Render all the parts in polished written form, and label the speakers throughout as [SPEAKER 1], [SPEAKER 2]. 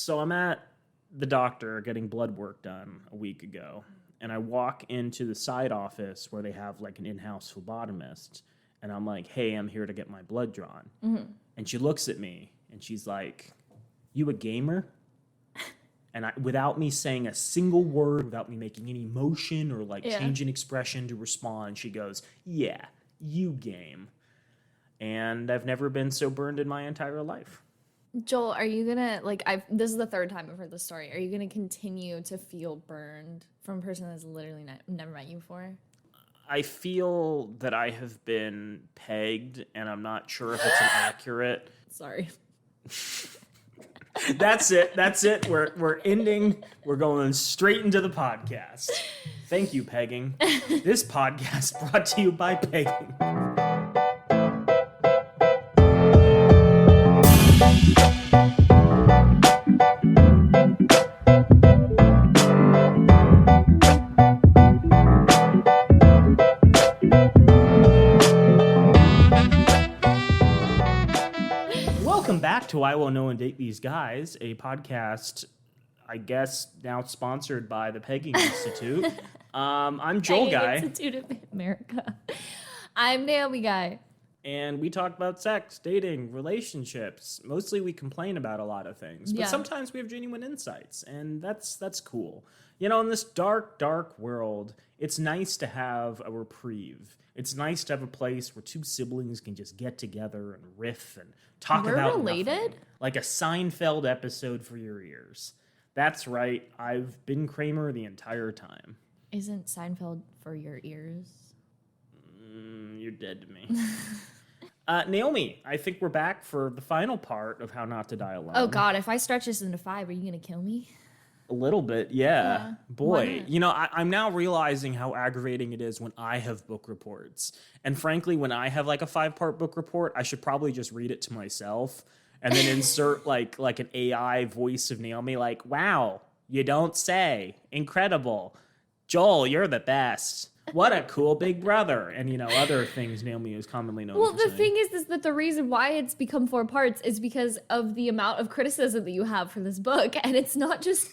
[SPEAKER 1] So I'm at the doctor getting blood work done a week ago, and I walk into the side office where they have like an in-house phlebotomist, and I'm like, hey, I'm here to get my blood drawn. Mm-hmm. And she looks at me, and she's like, you a gamer? And without me saying a single word, without me making any motion or like changing expression to respond, she goes, yeah, you game. And I've never been so burned in my entire life.
[SPEAKER 2] Joel, are you gonna, this is the third time I've heard this story. Are you gonna continue to feel burned from a person that's literally never met you before?
[SPEAKER 1] I feel that I have been pegged, and I'm not sure if it's an accurate.
[SPEAKER 2] Sorry.
[SPEAKER 1] That's it. We're ending. We're going straight into the podcast. Thank you, pegging. This podcast brought to you by pegging. Welcome back to I Will Know and Date These Guys, a podcast, I guess, now sponsored by the Pegging Institute. I'm Joel Guy.
[SPEAKER 2] Institute of America. I'm Naomi Guy.
[SPEAKER 1] And we talk about sex, dating, relationships. Mostly we complain about a lot of things. But sometimes we have genuine insights, and that's cool. You know, in this dark, dark world, it's nice to have a reprieve. It's nice to have a place where two siblings can just get together and riff and talk about
[SPEAKER 2] related?
[SPEAKER 1] Nothing. Like a Seinfeld episode for your ears. That's right. I've been Kramer the entire time.
[SPEAKER 2] Isn't Seinfeld for your ears?
[SPEAKER 1] You're dead to me. Naomi, I think we're back for the final part of How Not to Die Alone.
[SPEAKER 2] Oh, God. If I stretch this into 5, are you going to kill me?
[SPEAKER 1] A little bit, yeah. Boy, you know, I'm now realizing how aggravating it is when I have book reports. And frankly, when I have like a 5-part book report, I should probably just read it to myself and then insert like an AI voice of Naomi, like, wow, you don't say. Incredible. Joel, you're the best. What a cool big brother. And, you know, other things Naomi is commonly known for saying.
[SPEAKER 2] The thing is that the reason why it's become 4 parts is because of the amount of criticism that you have for this book. And it's not just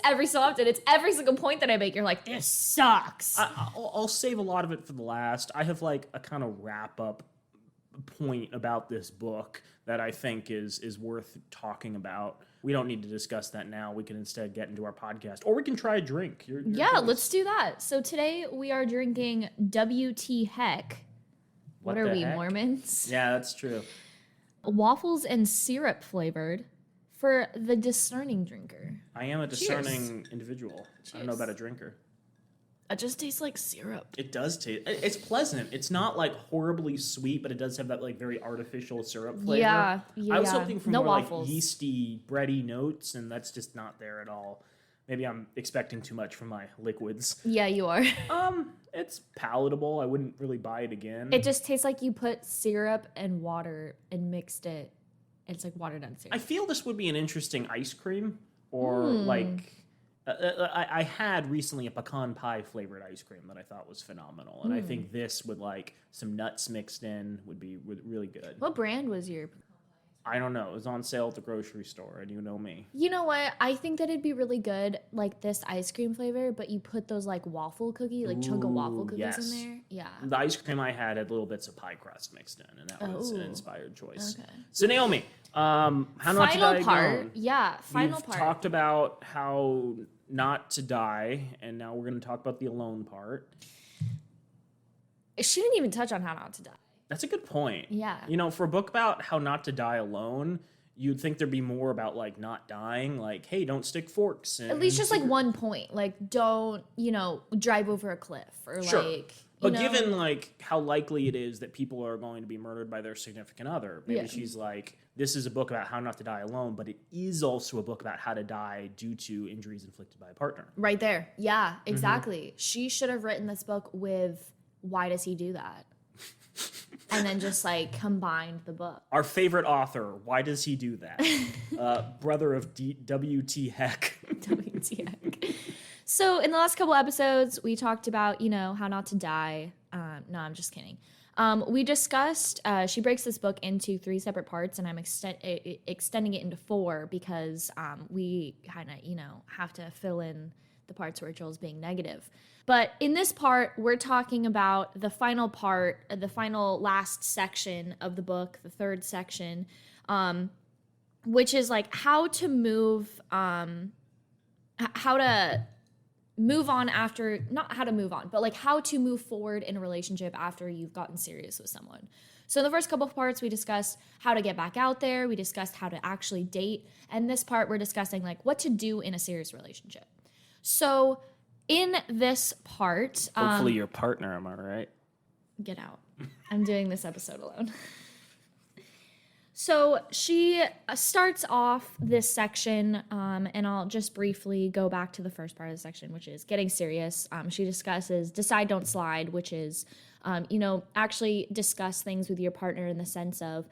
[SPEAKER 2] every so often. It's every single point that I make. You're like, this sucks.
[SPEAKER 1] I'll save a lot of it for the last. I have like a kind of wrap up point about this book that I think is worth talking about. We don't need to discuss that now. We can instead get into our podcast. Or we can try a drink.
[SPEAKER 2] Let's do that. So today we are drinking WT Heck. What are we, Mormons?
[SPEAKER 1] Yeah, that's true.
[SPEAKER 2] Waffles and syrup flavored for the discerning drinker.
[SPEAKER 1] I am a discerning individual. Cheers. I don't know about a drinker.
[SPEAKER 2] It just tastes like syrup.
[SPEAKER 1] It does taste. It's pleasant. It's not like horribly sweet, but it does have that like very artificial syrup flavor.
[SPEAKER 2] Yeah.
[SPEAKER 1] I was hoping for more
[SPEAKER 2] waffles.
[SPEAKER 1] Like yeasty, bready notes, and that's just not there at all. Maybe I'm expecting too much from my liquids.
[SPEAKER 2] Yeah, you are.
[SPEAKER 1] It's palatable. I wouldn't really buy it again.
[SPEAKER 2] It just tastes like you put syrup and water and mixed it. It's like watered down syrup.
[SPEAKER 1] I feel this would be an interesting ice cream, or like. I had recently a pecan pie flavored ice cream that I thought was phenomenal. And I think this with like some nuts mixed in would be really good.
[SPEAKER 2] What brand was your pecan pie?
[SPEAKER 1] I don't know. It was on sale at the grocery store, and you know me.
[SPEAKER 2] You know what? I think that it'd be really good, like this ice cream flavor, but you put those like waffle cookie, like chunk of waffle cookies in there. Yeah.
[SPEAKER 1] The ice cream I had little bits of pie crust mixed in, and that was an inspired choice.
[SPEAKER 2] Okay.
[SPEAKER 1] So Naomi, how not to die alone.
[SPEAKER 2] Yeah, final
[SPEAKER 1] We've
[SPEAKER 2] part.
[SPEAKER 1] Talked about how not to die, and now we're going to talk about the alone part.
[SPEAKER 2] She didn't even touch on how not to die.
[SPEAKER 1] That's a good point.
[SPEAKER 2] Yeah.
[SPEAKER 1] You know, for a book about how not to die alone, you'd think there'd be more about like not dying, like, hey, don't stick forks.
[SPEAKER 2] At least just like one point, like don't, drive over a cliff or like.
[SPEAKER 1] But given like how likely it is that people are going to be murdered by their significant other, maybe she's like, this is a book about how not to die alone, but it is also a book about how to die due to injuries inflicted by a partner.
[SPEAKER 2] Right there. Yeah, exactly. Mm-hmm. She should have written this book with why does he do that? And then just like combined the book.
[SPEAKER 1] Our favorite author, why does he do that? Brother of W.T. Heck.
[SPEAKER 2] W.T. Heck. So in the last couple episodes, we talked about, how not to die. No, I'm just kidding. We discussed, she breaks this book into 3 separate parts, and I'm extending it into 4 because we kind of, have to fill in the parts where Joel's being negative. But in this part, we're talking about the final part, the final last section of the book, the 3rd section, which is like how to move on after, not how to move on, but like how to move forward in a relationship after you've gotten serious with someone. So in the first couple of parts, we discussed how to get back out there. We discussed how to actually date. And this part, we're discussing like what to do in a serious relationship. So in this part...
[SPEAKER 1] Hopefully your partner, am I right?
[SPEAKER 2] Get out. I'm doing this episode alone. So she starts off this section, and I'll just briefly go back to the first part of the section, which is getting serious. She discusses decide, don't slide, which is, actually discuss things with your partner in the sense of,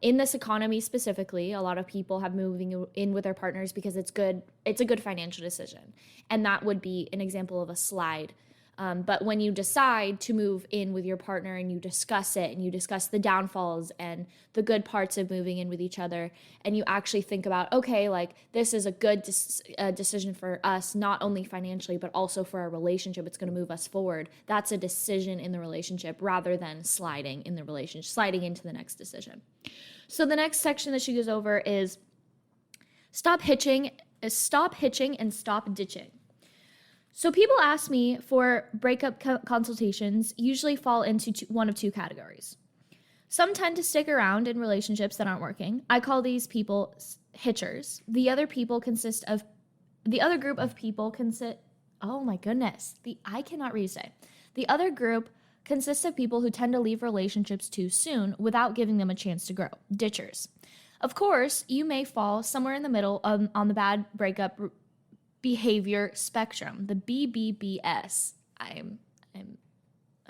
[SPEAKER 2] in this economy specifically, a lot of people have moving in with their partners because it's a good financial decision. And that would be an example of a slide. But when you decide to move in with your partner and you discuss it and you discuss the downfalls and the good parts of moving in with each other, and you actually think about, okay, like this is a good decision for us, not only financially, but also for our relationship. It's going to move us forward. That's a decision in the relationship rather than sliding in the relationship, sliding into the next decision. So the next section that she goes over is stop hitching and stop ditching. So people ask me for breakup consultations usually fall into one of 2 categories. Some tend to stick around in relationships that aren't working. I call these people hitchers. The other group of people I cannot read today. The other group consists of people who tend to leave relationships too soon without giving them a chance to grow. Ditchers. Of course, you may fall somewhere in the middle on the bad breakup behavior spectrum, the BBBS. I'm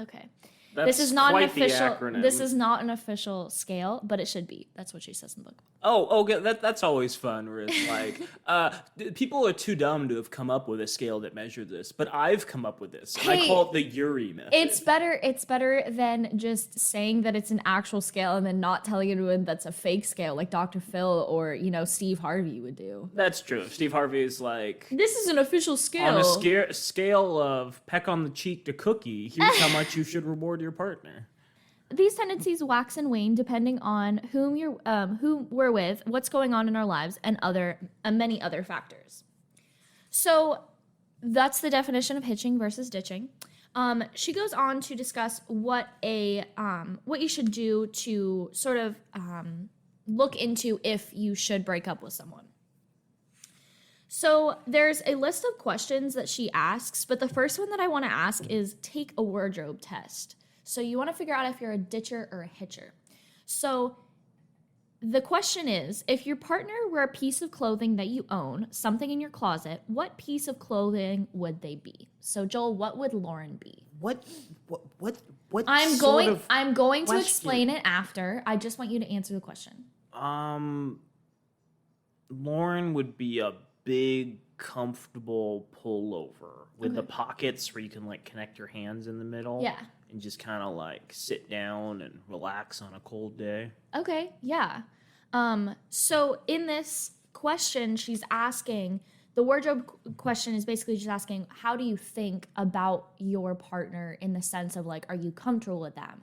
[SPEAKER 2] okay.
[SPEAKER 1] That's
[SPEAKER 2] this is not an
[SPEAKER 1] quite the
[SPEAKER 2] official.
[SPEAKER 1] acronym.
[SPEAKER 2] This is not an official scale, but it should be. That's what she says in the book.
[SPEAKER 1] Oh, okay. That's always fun. Where it's like, people are too dumb to have come up with a scale that measured this, but I've come up with this. And I call it the Urey method.
[SPEAKER 2] It's better than just saying that it's an actual scale and then not telling anyone that's a fake scale, like Dr. Phil or Steve Harvey would do.
[SPEAKER 1] That's true. Steve Harvey is like,
[SPEAKER 2] this is an official scale.
[SPEAKER 1] On a scale of peck on the cheek to cookie, here's how much you should reward your partner.
[SPEAKER 2] These tendencies wax and wane depending on who we're with, what's going on in our lives, and many other factors. So that's the definition of hitching versus ditching. She goes on to discuss what you should do to sort of look into if you should break up with someone. So there's a list of questions that she asks, but the first one that I want to ask is take a wardrobe test. So you want to figure out if you're a ditcher or a hitcher. So the question is, if your partner were a piece of clothing that you own, something in your closet, what piece of clothing would they be? So Joel, what would Lauren be?
[SPEAKER 1] What
[SPEAKER 2] I'm going to
[SPEAKER 1] question?
[SPEAKER 2] explain it after. I just want you to answer the question.
[SPEAKER 1] Lauren would be a big, comfortable pullover with the pockets where you can like connect your hands in the middle.
[SPEAKER 2] Yeah.
[SPEAKER 1] And just kind of like sit down and relax on a cold day.
[SPEAKER 2] Okay, yeah. So in this question, she's asking, the wardrobe question is basically just asking, how do you think about your partner in the sense of like, are you comfortable with them?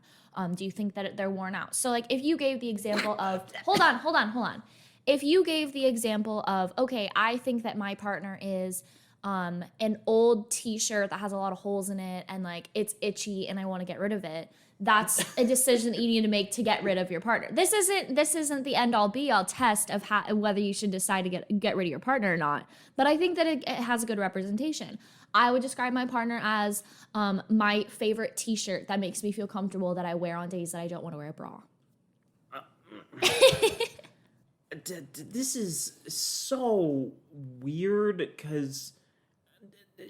[SPEAKER 2] Do you think that they're worn out? So like if you gave the example of, hold on. If you gave the example of, okay, I think that my partner is an old t-shirt that has a lot of holes in it and like it's itchy and I want to get rid of it. That's a decision that you need to make to get rid of your partner. This isn't the end all be all test of whether you should decide to get rid of your partner or not. But I think that it has a good representation. I would describe my partner as my favorite t-shirt that makes me feel comfortable that I wear on days that I don't want to wear a bra.
[SPEAKER 1] This is so weird because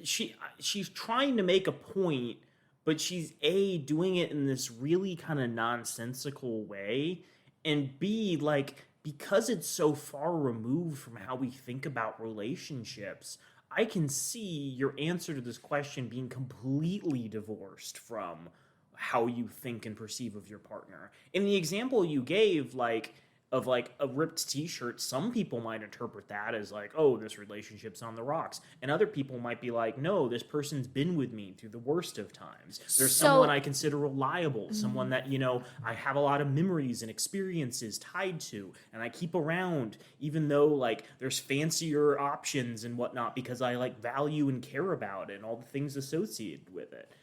[SPEAKER 1] she's trying to make a point, but she's A, doing it in this really kind of nonsensical way, and B, like, because it's so far removed from how we think about relationships, I can see your answer to this question being completely divorced from how you think and perceive of your partner. In the example you gave, like, of like a ripped t-shirt, some people might interpret that as like, oh, this relationship's on the rocks, and other people might be like, no, this person's been with me through the worst of times. There's someone I consider reliable, someone that, you know, I have a lot of memories and experiences tied to, and I keep around even though like there's fancier options and whatnot, because I like value and care about it and all the things associated with it.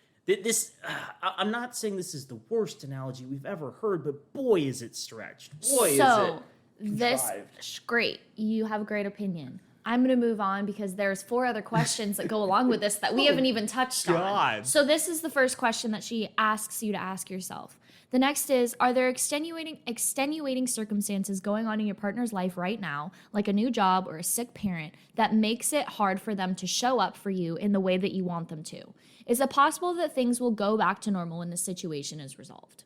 [SPEAKER 1] I'm not saying this is the worst analogy we've ever heard, but boy, is it stretched. Boy, is it contrived.
[SPEAKER 2] Great. You have a great opinion. I'm going to move on because there's 4 other questions that go along with this that we haven't even touched on. So this is the first question that she asks you to ask yourself. The next is, are there extenuating circumstances going on in your partner's life right now, like a new job or a sick parent, that makes it hard for them to show up for you in the way that you want them to? Is it possible that things will go back to normal when the situation is resolved?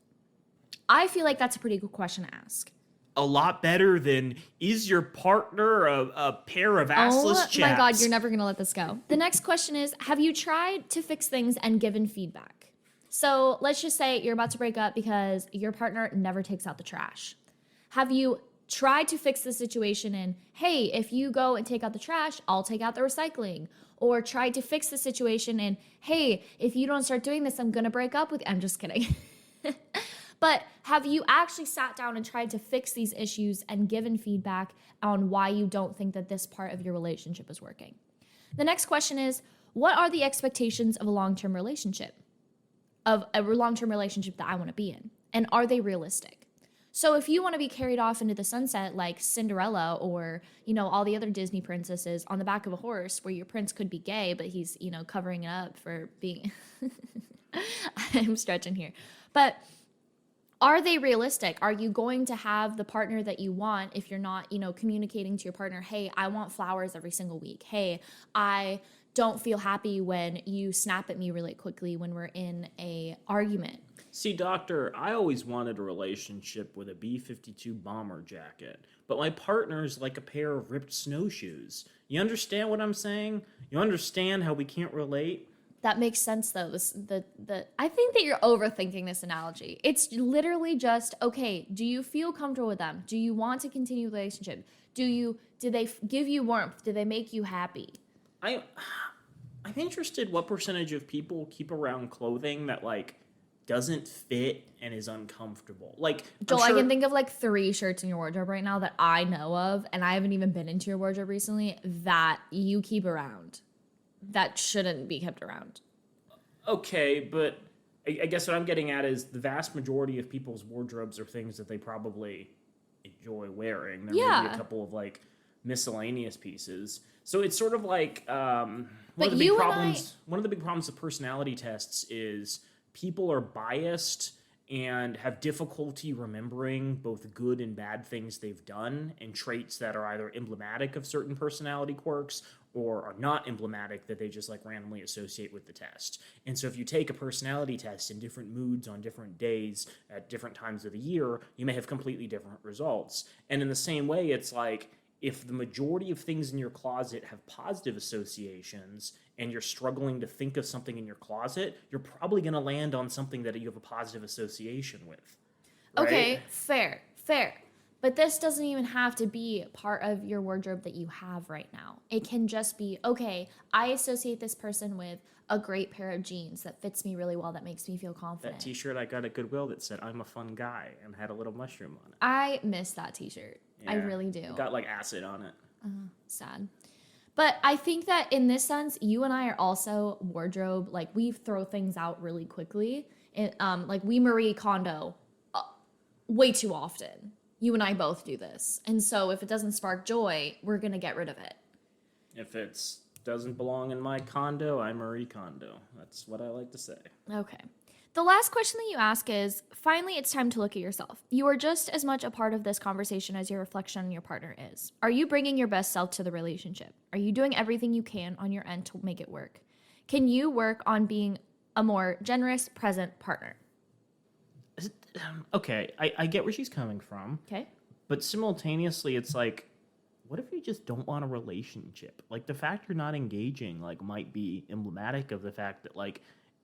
[SPEAKER 2] I feel like that's a pretty good question to ask.
[SPEAKER 1] A lot better than, is your partner a pair of assless chaps?
[SPEAKER 2] Oh my God, you're never going to let this go. The next question is, have you tried to fix things and given feedback? So let's just say you're about to break up because your partner never takes out the trash. Have you tried to fix the situation in, hey, if you go and take out the trash, I'll take out the recycling? Or tried to fix the situation in, hey, if you don't start doing this, I'm going to break up with you. I'm just kidding. But have you actually sat down and tried to fix these issues and given feedback on why you don't think that this part of your relationship is working? The next question is, what are the expectations of a long-term relationship? Of a long-term relationship that I want to be in? And are they realistic? So if you want to be carried off into the sunset like Cinderella or, you know, all the other Disney princesses on the back of a horse where your prince could be gay, but he's, you know, covering it up for being... I'm stretching here. But are they realistic? Are you going to have the partner that you want if you're not, you know, communicating to your partner, hey, I want flowers every single week. Hey, I don't feel happy when you snap at me really quickly when we're in a argument.
[SPEAKER 1] See, doctor, I always wanted a relationship with a B-52 bomber jacket, but my partner's like a pair of ripped snowshoes. You understand what I'm saying? You understand how we can't relate?
[SPEAKER 2] That makes sense, though. I think that you're overthinking this analogy. It's literally just, okay, do you feel comfortable with them? Do you want to continue the relationship? Do they give you warmth? Do they make you happy?
[SPEAKER 1] I'm interested what percentage of people keep around clothing that, like, doesn't fit and is uncomfortable. Like,
[SPEAKER 2] Joel, I can think of like 3 shirts in your wardrobe right now that I know of, and I haven't even been into your wardrobe recently, that you keep around. That shouldn't be kept around.
[SPEAKER 1] Okay, but I guess what I'm getting at is the vast majority of people's wardrobes are things that they probably enjoy wearing. There may be a couple of like miscellaneous pieces. So it's sort of like one of the big problems of personality tests is people are biased and have difficulty remembering both good and bad things they've done and traits that are either emblematic of certain personality quirks or are not emblematic that they just like randomly associate with the test. And so if you take a personality test in different moods on different days at different times of the year, you may have completely different results. And in the same way, it's like if the majority of things in your closet have positive associations and you're struggling to think of something in your closet, you're probably going to land on something that you have a positive association with. Right?
[SPEAKER 2] Okay, fair. But this doesn't even have to be part of your wardrobe that you have right now. It can just be, okay, I associate this person with a great pair of jeans that fits me really well, that makes me feel confident.
[SPEAKER 1] That t-shirt I got at Goodwill that said, I'm a fun guy, and had a little mushroom on it.
[SPEAKER 2] I miss that t-shirt. Yeah, I really do.
[SPEAKER 1] It got like acid on it.
[SPEAKER 2] Sad. But I think that in this sense, you and I are also wardrobe, like we throw things out really quickly. Like we Marie Kondo way too often. You and I both do this. And so if it doesn't spark joy, we're going to get rid of it.
[SPEAKER 1] If it doesn't belong in my condo, I Marie Kondo. That's what I like to say.
[SPEAKER 2] Okay. The last question that you ask is, finally, it's time to look at yourself. You are just as much a part of this conversation as your reflection on your partner is. Are you bringing your best self to the relationship? Are you doing everything you can on your end to make it work? Can you work on being a more generous, present partner?
[SPEAKER 1] Okay, I get where she's coming from.
[SPEAKER 2] Okay.
[SPEAKER 1] But simultaneously, it's like, what if you just don't want a relationship? Like, the fact you're not engaging, like, might be emblematic of the fact that, like,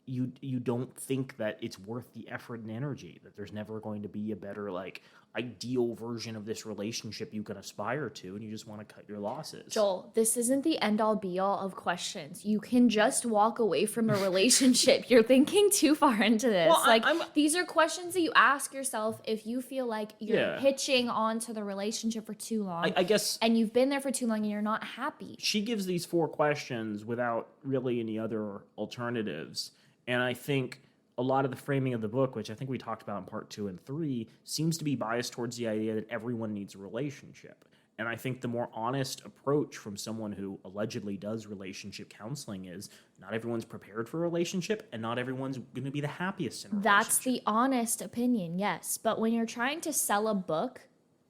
[SPEAKER 1] you don't think that it's worth the effort and energy, that there's never going to be a better, like, ideal version of this relationship you can aspire to, and you just want to cut your losses.
[SPEAKER 2] Joel, this isn't the end all be all of questions. You can just walk away from a relationship. You're thinking too far into this.
[SPEAKER 1] Well,
[SPEAKER 2] these are questions that you ask yourself if you feel like you're hitching onto the relationship for too long.
[SPEAKER 1] I guess.
[SPEAKER 2] And you've been there for too long and you're not happy.
[SPEAKER 1] She gives these 4 questions without really any other alternatives. And I think a lot of the framing of the book, which I think we talked about in part 2 and 3, seems to be biased towards the idea that everyone needs a relationship. And I think the more honest approach from someone who allegedly does relationship counseling is not everyone's prepared for a relationship, and not everyone's going to be the happiest in a relationship.
[SPEAKER 2] That's the honest opinion, yes. But when you're trying to sell a book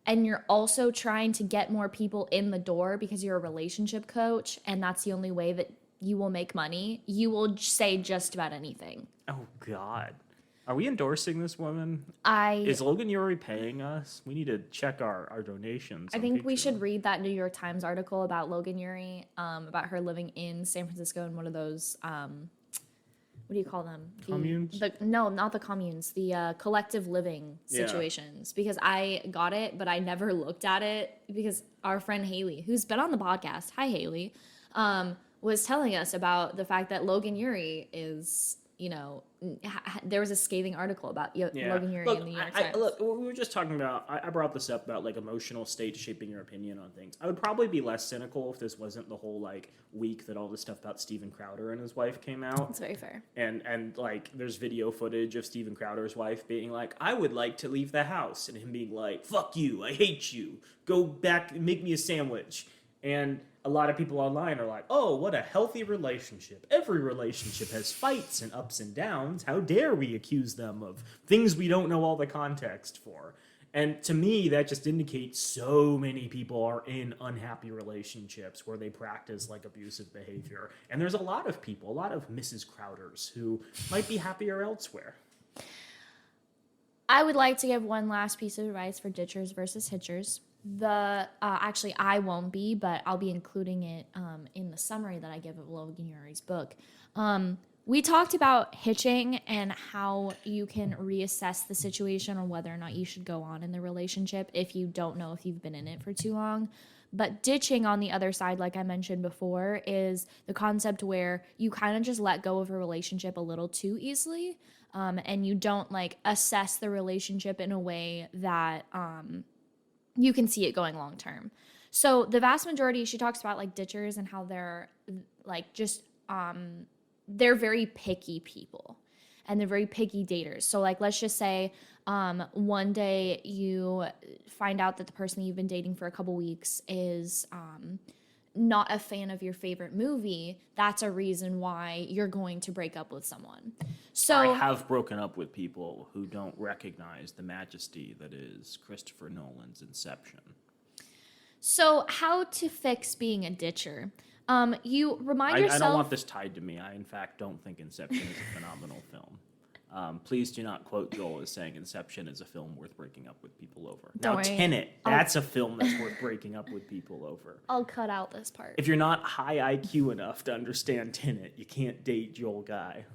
[SPEAKER 2] and you're also trying to get more people in the door because you're a relationship coach and that's the only way that you will make money, you will say just about anything.
[SPEAKER 1] Oh, God. Are we endorsing this woman? Is Logan Yuri paying us? We need to check our donations.
[SPEAKER 2] I think we should read that New York Times article about Logan Yuri, about her living in San Francisco in one of those, what do you call them?
[SPEAKER 1] Communes?
[SPEAKER 2] No, not the communes. The collective living situations. Yeah. Because I got it, but I never looked at it because our friend Haley, who's been on the podcast, hi Haley, was telling us about the fact that Logan Yuri is, there was a scathing article about Logan Yuri in the New York Times.
[SPEAKER 1] Look, we were just talking about, I brought this up about, like, emotional state shaping your opinion on things. I would probably be less cynical if this wasn't the whole, like, week that all this stuff about Steven Crowder and his wife came out.
[SPEAKER 2] That's very fair.
[SPEAKER 1] And like, there's video footage of Steven Crowder's wife being like, I would like to leave the house. And him being like, fuck you, I hate you. Go back and make me a sandwich. And a lot of people online are like, oh, what a healthy relationship. Every relationship has fights and ups and downs. How dare we accuse them of things we don't know all the context for? And to me, that just indicates so many people are in unhappy relationships where they practice, like, abusive behavior. And there's a lot of people, a lot of Mrs. Crowders who might be happier elsewhere.
[SPEAKER 2] I would like to give one last piece of advice for ditchers versus hitchers. Actually, I won't be, but I'll be including it in the summary that I give of Logan Yuri's book. We talked about hitching and how you can reassess the situation on whether or not you should go on in the relationship if you don't know if you've been in it for too long. But ditching, on the other side, like I mentioned before, is the concept where you kind of just let go of a relationship a little too easily, and you don't, like, assess the relationship in a way that you can see it going long term. So the vast majority, she talks about, like, ditchers and how they're, like, just they're very picky people and they're very picky daters. So, like, let's just say one day you find out that the person that you've been dating for a couple weeks is not a fan of your favorite movie. That's a reason why you're going to break up with someone. So
[SPEAKER 1] I have broken up with people who don't recognize the majesty that is Christopher Nolan's Inception.
[SPEAKER 2] So how to fix being a ditcher? You remind yourself...
[SPEAKER 1] I don't want this tied to me. I, in fact, don't think Inception is a phenomenal film. Please do not quote Joel as saying Inception is a film worth breaking up with people over.
[SPEAKER 2] Don't
[SPEAKER 1] now,
[SPEAKER 2] worry.
[SPEAKER 1] Tenet, that's a film that's worth breaking up with people over.
[SPEAKER 2] I'll cut out this part.
[SPEAKER 1] If you're not high IQ enough to understand Tenet, you can't date Joel Guy.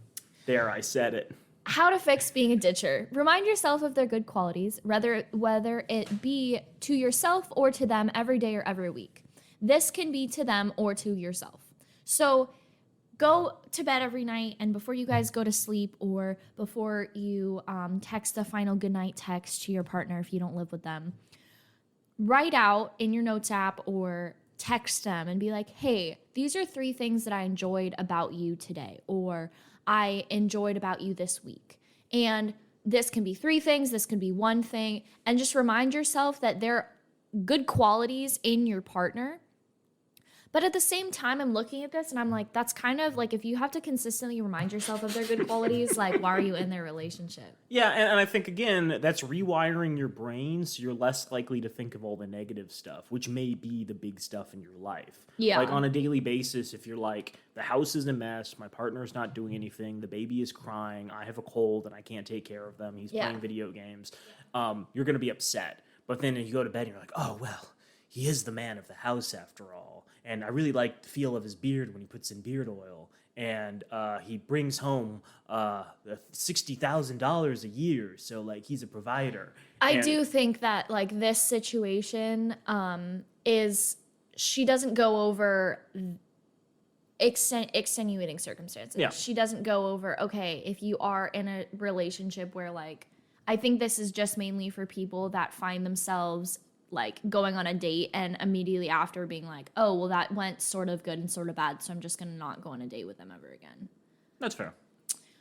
[SPEAKER 1] There, I said it.
[SPEAKER 2] How to fix being a ditcher. Remind yourself of their good qualities, whether it be to yourself or to them every day or every week. This can be to them or to yourself. So go to bed every night, and before you guys go to sleep or before you text a final goodnight text to your partner if you don't live with them, write out in your notes app or text them and be like, hey, these are 3 things that I enjoyed about you today, or I enjoyed about you this week. And this can be 3 things, this can be 1 thing, and just remind yourself that there are good qualities in your partner. But at the same time, I'm looking at this and I'm like, that's kind of like, if you have to consistently remind yourself of their good qualities, like, why are you in their relationship?
[SPEAKER 1] Yeah, and I think, again, that's rewiring your brain so you're less likely to think of all the negative stuff, which may be the big stuff in your life.
[SPEAKER 2] Yeah.
[SPEAKER 1] Like, on a daily basis, if you're like, the house is a mess, my partner's not doing anything, the baby is crying, I have a cold and I can't take care of them, he's playing video games, you're going to be upset. But then you go to bed and you're like, oh, well, he is the man of the house after all. And I really like the feel of his beard when he puts in beard oil. and he brings home $60,000 a year, so like he's a provider.
[SPEAKER 2] I
[SPEAKER 1] And
[SPEAKER 2] do think that like this situation is she doesn't go over extenuating circumstances.
[SPEAKER 1] Yeah.
[SPEAKER 2] She doesn't go over, okay, if you are in a relationship where like, I think this is just mainly for people that find themselves like going on a date and immediately after being like, oh, well, that went sort of good and sort of bad, so I'm just going to not go on a date with them ever again.
[SPEAKER 1] That's fair.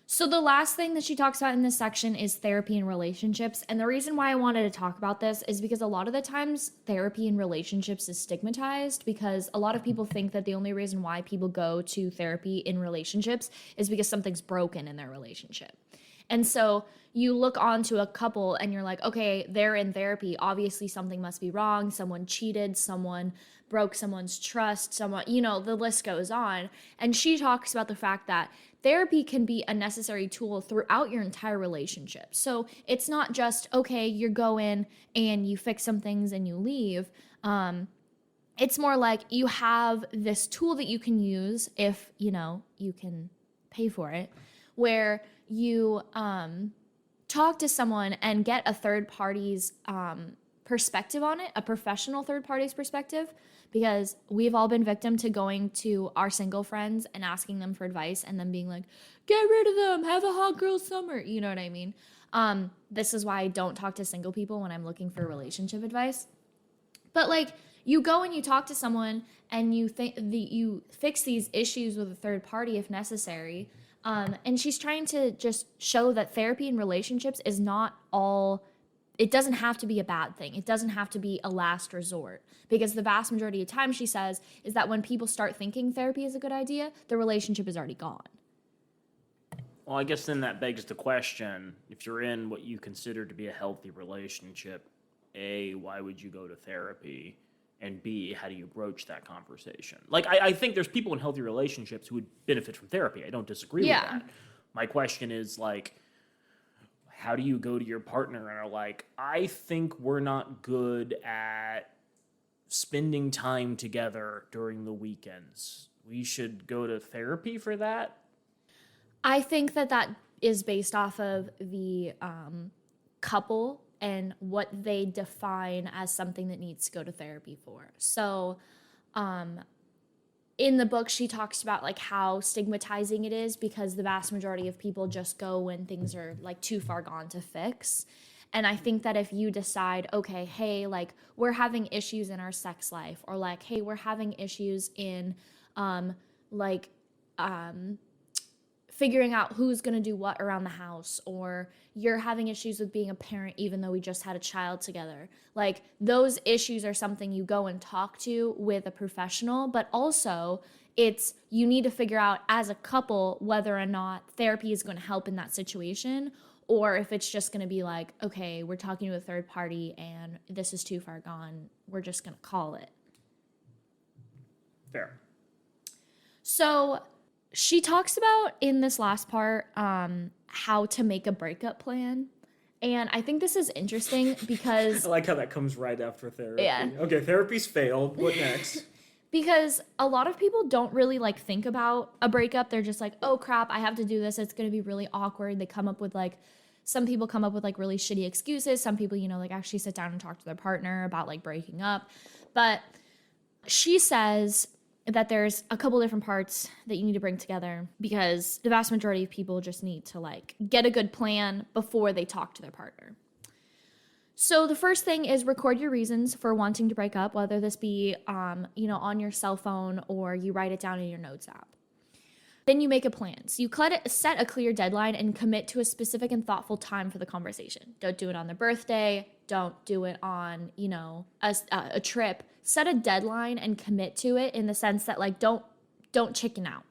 [SPEAKER 2] So the last thing that she talks about in this section is therapy and relationships. And the reason why I wanted to talk about this is because a lot of the times therapy in relationships is stigmatized, because a lot of people think that the only reason why people go to therapy in relationships is because something's broken in their relationship. And so you look onto a couple and you're like, okay, they're in therapy. Obviously something must be wrong. Someone cheated, someone broke someone's trust, someone, you know, the list goes on. And she talks about the fact that therapy can be a necessary tool throughout your entire relationship. So it's not just, okay, you go in and you fix some things and you leave. It's more like you have this tool that you can use if, you know, you can pay for it, where you talk to someone and get a third party's perspective on it, a professional third party's perspective, because we've all been victim to going to our single friends and asking them for advice and then being like, get rid of them, have a hot girl summer. You know what I mean? This is why I don't talk to single people when I'm looking for relationship advice. But like, you go and you talk to someone and you fix these issues with a third party if necessary. And she's trying to just show that therapy in relationships is not all, it doesn't have to be a bad thing. It doesn't have to be a last resort, because the vast majority of time, she says, is that when people start thinking therapy is a good idea, the relationship is already gone.
[SPEAKER 1] Well, I guess then that begs the question, if you're in what you consider to be a healthy relationship, A, why would you go to therapy? And B, how do you broach that conversation? Like, I think there's people in healthy relationships who would benefit from therapy. I don't disagree with that. My question is, like, how do you go to your partner and are like, I think we're not good at spending time together during the weekends. We should go to therapy for that?
[SPEAKER 2] I think that is based off of the couple and what they define as something that needs to go to therapy for. So in the book, she talks about like how stigmatizing it is, because the vast majority of people just go when things are like too far gone to fix. And I think that if you decide, okay, hey, like we're having issues in our sex life, or like, hey, we're having issues in figuring out who's going to do what around the house, or you're having issues with being a parent even though we just had a child together. Like, those issues are something you go and talk to with a professional, but also you need to figure out as a couple whether or not therapy is going to help in that situation, or if it's just going to be like, okay, we're talking to a third party and this is too far gone, we're just going to call it.
[SPEAKER 1] Fair.
[SPEAKER 2] So she talks about in this last part how to make a breakup plan. And I think this is interesting because
[SPEAKER 1] I like how that comes right after therapy.
[SPEAKER 2] Yeah.
[SPEAKER 1] Okay, therapy's failed. What next?
[SPEAKER 2] Because a lot of people don't really like think about a breakup. They're just like, oh crap, I have to do this. It's going to be really awkward. They come up with like, some people come up with like really shitty excuses. Some people, you know, like actually sit down and talk to their partner about like breaking up. But she says that there's a couple different parts that you need to bring together, because the vast majority of people just need to like get a good plan before they talk to their partner. So the first thing is record your reasons for wanting to break up, whether this be, on your cell phone or you write it down in your notes app. Then you make a plan. So you set a clear deadline and commit to a specific and thoughtful time for the conversation. Don't do it on their birthday. Don't do it on, a trip. Set a deadline and commit to it, in the sense that like, don't chicken out.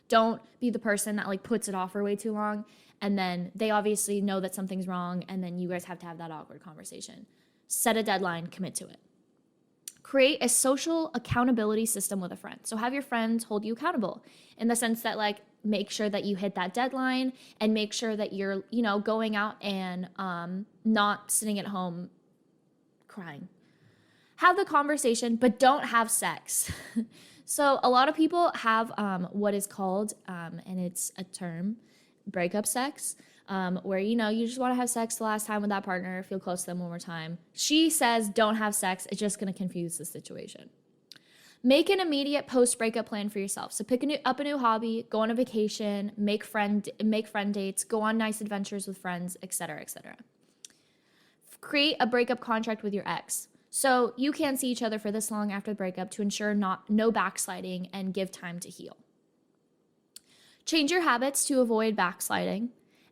[SPEAKER 2] Don't be the person that like puts it off for way too long, and then they obviously know that something's wrong, and then you guys have to have that awkward conversation. Set a deadline, commit to it. Create a social accountability system with a friend. So have your friends hold you accountable, in the sense that like, make sure that you hit that deadline, and make sure that you're, going out and not sitting at home crying. Have the conversation, but don't have sex. So a lot of people have what is called, and it's a term, breakup sex, where, you know, you just want to have sex the last time with that partner, feel close to them one more time. She says don't have sex. It's just going to confuse the situation. Make an immediate post-breakup plan for yourself. So pick up a new hobby, go on a vacation, make friend dates, go on nice adventures with friends, etc., etc. Create a breakup contract with your ex. So you can't see each other for this long after the breakup to ensure no backsliding and give time to heal. Change your habits to avoid backsliding,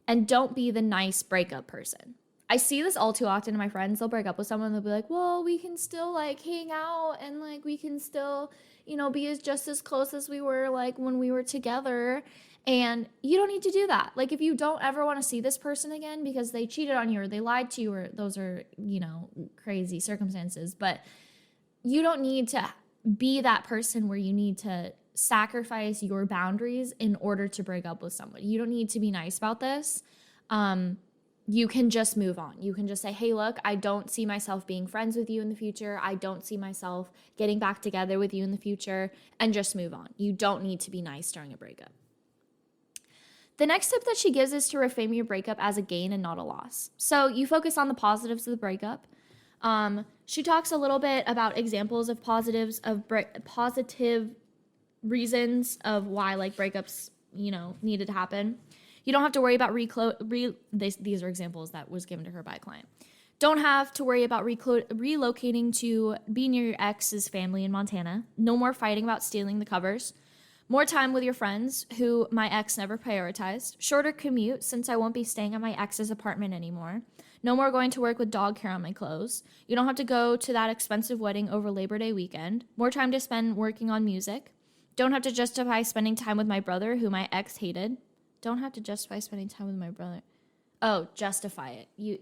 [SPEAKER 2] and don't be the nice breakup person. I see this all too often in my friends. They'll break up with someone, they'll be like, well, we can still like hang out and like we can still, you know, be just as close as we were like when we were together. And you don't need to do that. Like, if you don't ever want to see this person again because they cheated on you or they lied to you, or those are, you know, crazy circumstances, but you don't need to be that person where you need to sacrifice your boundaries in order to break up with someone. You don't need to be nice about this. You can just move on. You can just say, hey, look, I don't see myself being friends with you in the future. I don't see myself getting back together with you in the future, and just move on. You don't need to be nice during a breakup. The next tip that she gives is to reframe your breakup as a gain and not a loss. So you focus on the positives of the breakup. She talks a little bit about examples of positives of positive reasons of why like breakups, you know, needed to happen. You don't have to worry about these are examples that was given to her by a client. Don't have to worry about relocating to be near your ex's family in Montana. No more fighting about stealing the covers. More time with your friends, who my ex never prioritized. Shorter commute, since I won't be staying at my ex's apartment anymore. No more going to work with dog hair on my clothes. You don't have to go to that expensive wedding over Labor Day weekend. More time to spend working on music. Don't have to justify spending time with my brother, who my ex hated. Don't have to justify spending time with my brother. Oh, justify it. Yeah.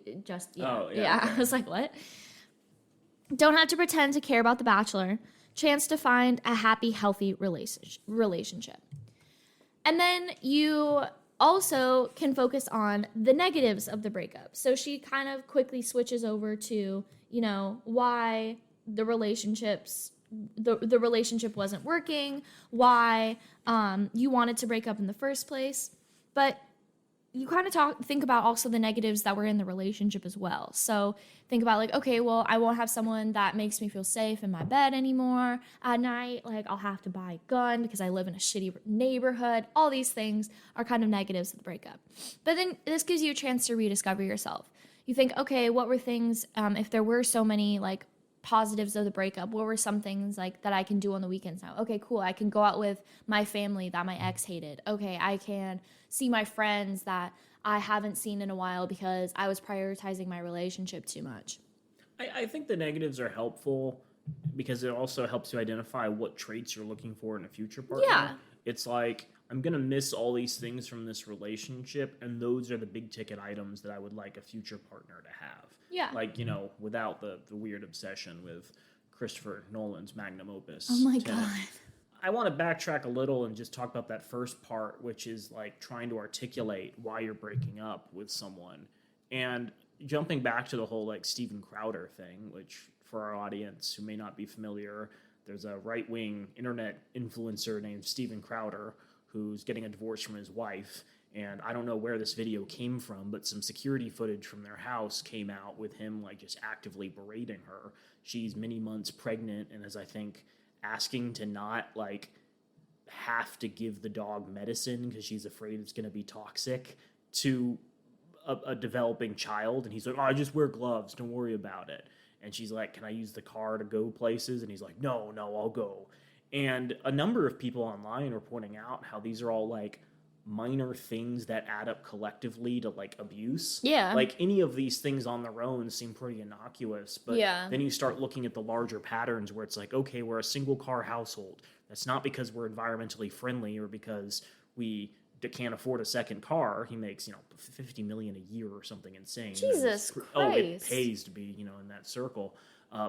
[SPEAKER 1] Okay.
[SPEAKER 2] I was like, what? Don't have to pretend to care about The Bachelor. Chance to find a happy, healthy relationship. And then you also can focus on the negatives of the breakup. So she kind of quickly switches over to, you know, why the relationship wasn't working, why you wanted to break up in the first place. But you kind of think about also the negatives that were in the relationship as well. So think about like, okay, well, I won't have someone that makes me feel safe in my bed anymore at night. Like, I'll have to buy a gun because I live in a shitty neighborhood. All these things are kind of negatives of the breakup. But then this gives you a chance to rediscover yourself. You think, okay, what were things, if there were so many like positives of the breakup, what were some things like that I can do on the weekends now? Okay, cool. I can go out with my family that my ex hated. Okay, I can see my friends that I haven't seen in a while because I was prioritizing my relationship too much.
[SPEAKER 1] I think the negatives are helpful because it also helps you identify what traits you're looking for in a future partner.
[SPEAKER 2] Yeah.
[SPEAKER 1] It's like, I'm going to miss all these things from this relationship, and those are the big ticket items that I would like a future partner to have.
[SPEAKER 2] Yeah.
[SPEAKER 1] Like, you know, without the weird obsession with Christopher Nolan's magnum opus.
[SPEAKER 2] Oh my
[SPEAKER 1] Tenet.
[SPEAKER 2] God.
[SPEAKER 1] I want to backtrack a little and just talk about that first part, which is like trying to articulate why you're breaking up with someone. And jumping back to the whole like Steven Crowder thing, which for our audience who may not be familiar, there's a right-wing internet influencer named Steven Crowder who's getting a divorce from his wife. And I don't know where this video came from, but some security footage from their house came out with him like just actively berating her. She's many months pregnant and is, I think, asking to not like have to give the dog medicine because she's afraid it's going to be toxic to a developing child. And he's like, oh, I just wear gloves, don't worry about it. And she's like, can I use the car to go places? And he's like, no, I'll go. And a number of people online are pointing out how these are all like minor things that add up collectively to like abuse.
[SPEAKER 2] Yeah.
[SPEAKER 1] Like any of these things on their own seem pretty innocuous, but then you start looking at the larger patterns where it's like, okay, we're a single car household. That's not because we're environmentally friendly or because we can't afford a second car. He makes, $50 million a year or something insane.
[SPEAKER 2] Jesus Christ.
[SPEAKER 1] Oh, it pays to be, in that circle.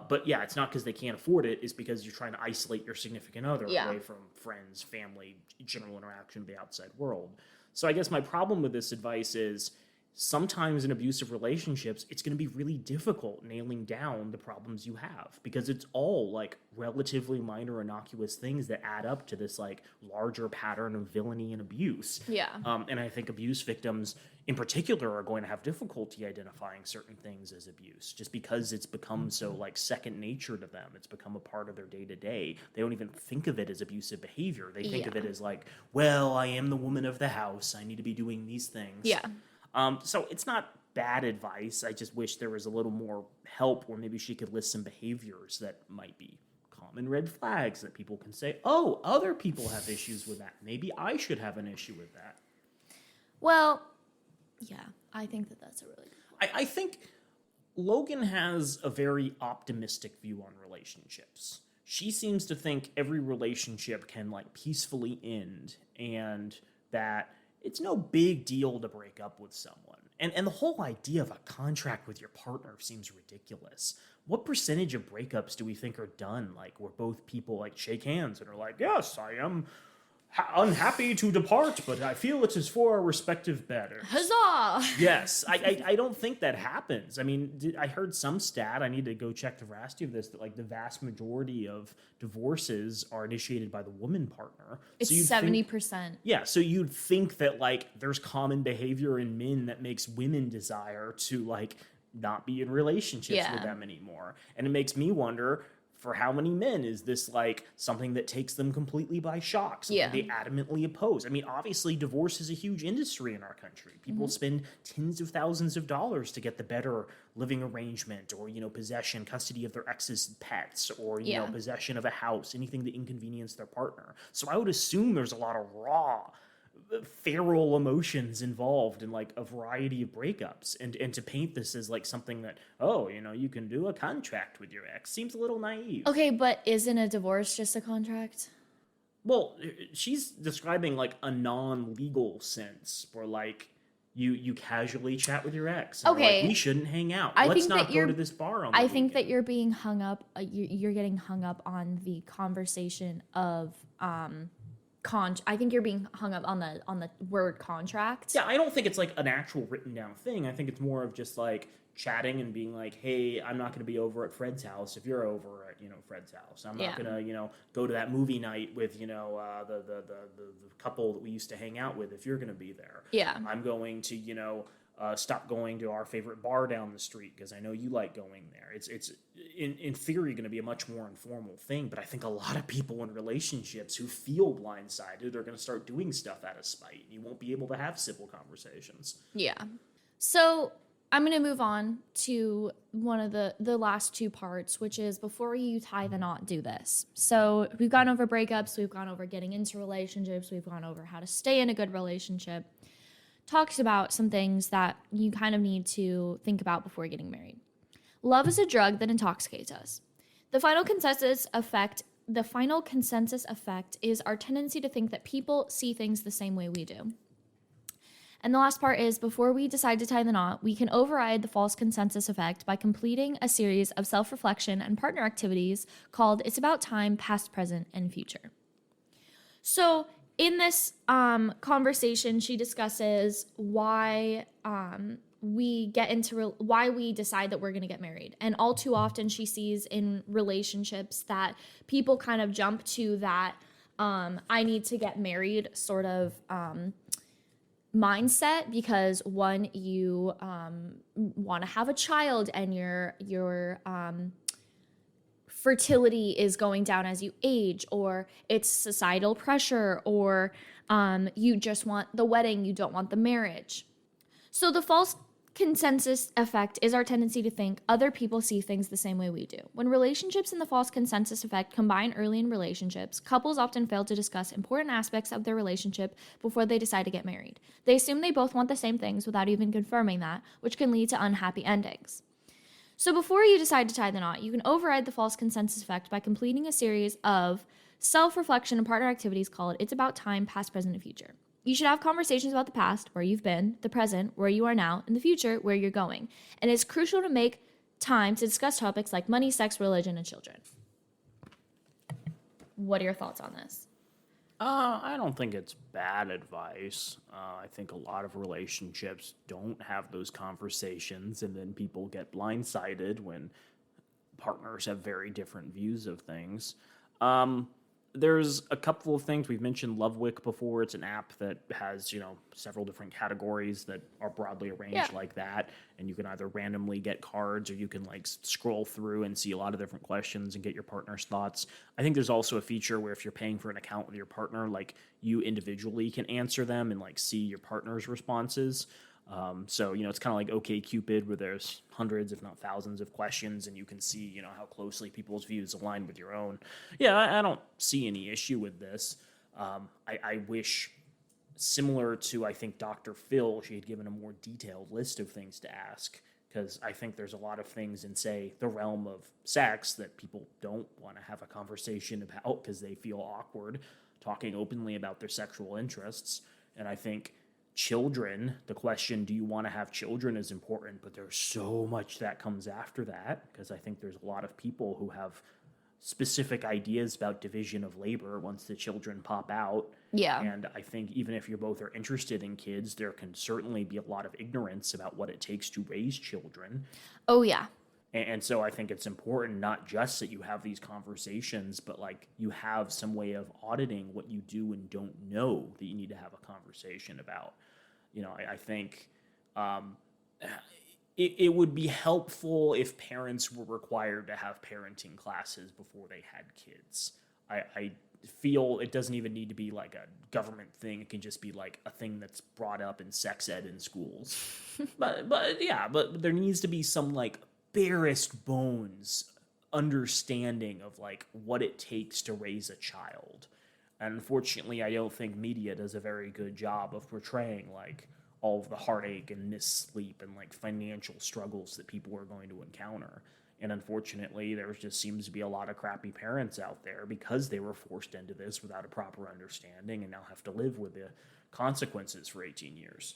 [SPEAKER 1] But yeah, it's not because they can't afford it. It's because you're trying to isolate your significant other away from friends, family, general interaction with the outside world. So I guess my problem with this advice is sometimes in abusive relationships, it's going to be really difficult nailing down the problems you have because it's all like relatively minor, innocuous things that add up to this like larger pattern of villainy and abuse.
[SPEAKER 2] Yeah.
[SPEAKER 1] And I think abuse victims in particular are going to have difficulty identifying certain things as abuse just because it's become so like second nature to them. It's become a part of their day to day. They don't even think of it as abusive behavior. They think of it as like, well, I am the woman of the house. I need to be doing these things.
[SPEAKER 2] Yeah.
[SPEAKER 1] So it's not bad advice. I just wish there was a little more help where maybe she could list some behaviors that might be common red flags that people can say, oh, other people have issues with that. Maybe I should have an issue with that.
[SPEAKER 2] Well, yeah, I think that that's a really good point.
[SPEAKER 1] I think Logan has a very optimistic view on relationships. She seems to think every relationship can like peacefully end and that it's no big deal to break up with someone. And the whole idea of a contract with your partner seems ridiculous. What percentage of breakups do we think are done like where both people like shake hands and are like, yes, I am unhappy to depart, but I feel it is for our respective better.
[SPEAKER 2] Huzzah!
[SPEAKER 1] Yes, I don't think that happens. I mean, I heard some stat, I need to go check the veracity of this, that like the vast majority of divorces are initiated by the woman partner.
[SPEAKER 2] It's 70%.
[SPEAKER 1] Yeah, so you'd think that like there's common behavior in men that makes women desire to like not be in relationships with them anymore. And it makes me wonder, for how many men is this like something that takes them completely by shock? Something they adamantly oppose. I mean, obviously, divorce is a huge industry in our country. People spend tens of thousands of dollars to get the better living arrangement, or possession, custody of their ex's pets, or possession of a house, anything to inconvenience their partner. So I would assume there's a lot of raw, feral emotions involved in like a variety of breakups, and to paint this as like something that you can do a contract with your ex seems a little naive.
[SPEAKER 2] Okay, but isn't a divorce just a contract?
[SPEAKER 1] Well, she's describing like a non-legal sense where like you casually chat with your ex and
[SPEAKER 2] okay,
[SPEAKER 1] like, we shouldn't hang out, let's not go to this bar on the
[SPEAKER 2] I think
[SPEAKER 1] weekend.
[SPEAKER 2] that you're being hung up you're getting hung up on the conversation of I think you're being hung up on the word contract.
[SPEAKER 1] Yeah, I don't think it's like an actual written down thing. I think it's more of just like chatting and being like, hey, I'm not going to be over at Fred's house if you're over at Fred's house. I'm not going to go to that movie night with the couple that we used to hang out with if you're going to be there.
[SPEAKER 2] Yeah,
[SPEAKER 1] I'm going to stop going to our favorite bar down the street because I know you like going there. It's in theory going to be a much more informal thing, but I think a lot of people in relationships who feel blindsided are going to start doing stuff out of spite. You won't be able to have civil conversations.
[SPEAKER 2] Yeah. So I'm going to move on to one of the last two parts, which is before you tie the knot, do this. So we've gone over breakups, we've gone over getting into relationships, we've gone over how to stay in a good relationship. Talks about some things that you kind of need to think about before getting married. Love is a drug that intoxicates us. The final consensus effect is our tendency to think that people see things the same way we do. And the last part is, before we decide to tie the knot, we can override the false consensus effect by completing a series of self-reflection and partner activities called It's About Time, Past, Present, and Future. So in this conversation, she discusses why we decide that we're going to get married. And all too often she sees in relationships that people kind of jump to that I need to get married sort of mindset because one, you want to have a child and your fertility is going down as you age, or it's societal pressure, or you just want the wedding, you don't want the marriage. So the false consensus effect is our tendency to think other people see things the same way we do. When relationships and the false consensus effect combine early in relationships, couples often fail to discuss important aspects of their relationship before they decide to get married. They assume they both want the same things without even confirming that, which can lead to unhappy endings. So before you decide to tie the knot, you can override the false consensus effect by completing a series of self-reflection and partner activities called It's About Time, Past, Present, and Future. You should have conversations about the past, where you've been, the present, where you are now, and the future, where you're going. And it's crucial to make time to discuss topics like money, sex, religion, and children. What are your thoughts on this?
[SPEAKER 1] I don't think it's bad advice. I think a lot of relationships don't have those conversations, and then people get blindsided when partners have very different views of things. Um, there's a couple of things we've mentioned. Lovewick before. It's an app that has several different categories that are broadly arranged like that, and you can either randomly get cards or you can like scroll through and see a lot of different questions and get your partner's thoughts. I think there's also a feature where if you're paying for an account with your partner, like you individually can answer them and like see your partner's responses. So it's kind of like OkCupid, where there's hundreds, if not thousands, of questions, and you can see, how closely people's views align with your own. Yeah, I don't see any issue with this. I wish, similar to I think Dr. Phil, she had given a more detailed list of things to ask, because I think there's a lot of things in, say, the realm of sex that people don't want to have a conversation about because they feel awkward talking openly about their sexual interests, and I think children, the question, do you want to have children, is important, but there's so much that comes after that, because I think there's a lot of people who have specific ideas about division of labor once the children pop out.
[SPEAKER 2] Yeah.
[SPEAKER 1] And I think even if you both are interested in kids, there can certainly be a lot of ignorance about what it takes to raise children.
[SPEAKER 2] Oh, yeah.
[SPEAKER 1] And so I think it's important not just that you have these conversations, but like you have some way of auditing what you do and don't know that you need to have a conversation about. I think it would be helpful if parents were required to have parenting classes before they had kids. I feel it doesn't even need to be like a government thing. It can just be like a thing that's brought up in sex ed in schools. but there needs to be some like barest bones understanding of like what it takes to raise a child. And unfortunately, I don't think media does a very good job of portraying like all of the heartache and missed sleep and like financial struggles that people are going to encounter. And unfortunately, there just seems to be a lot of crappy parents out there because they were forced into this without a proper understanding and now have to live with the consequences for 18 years.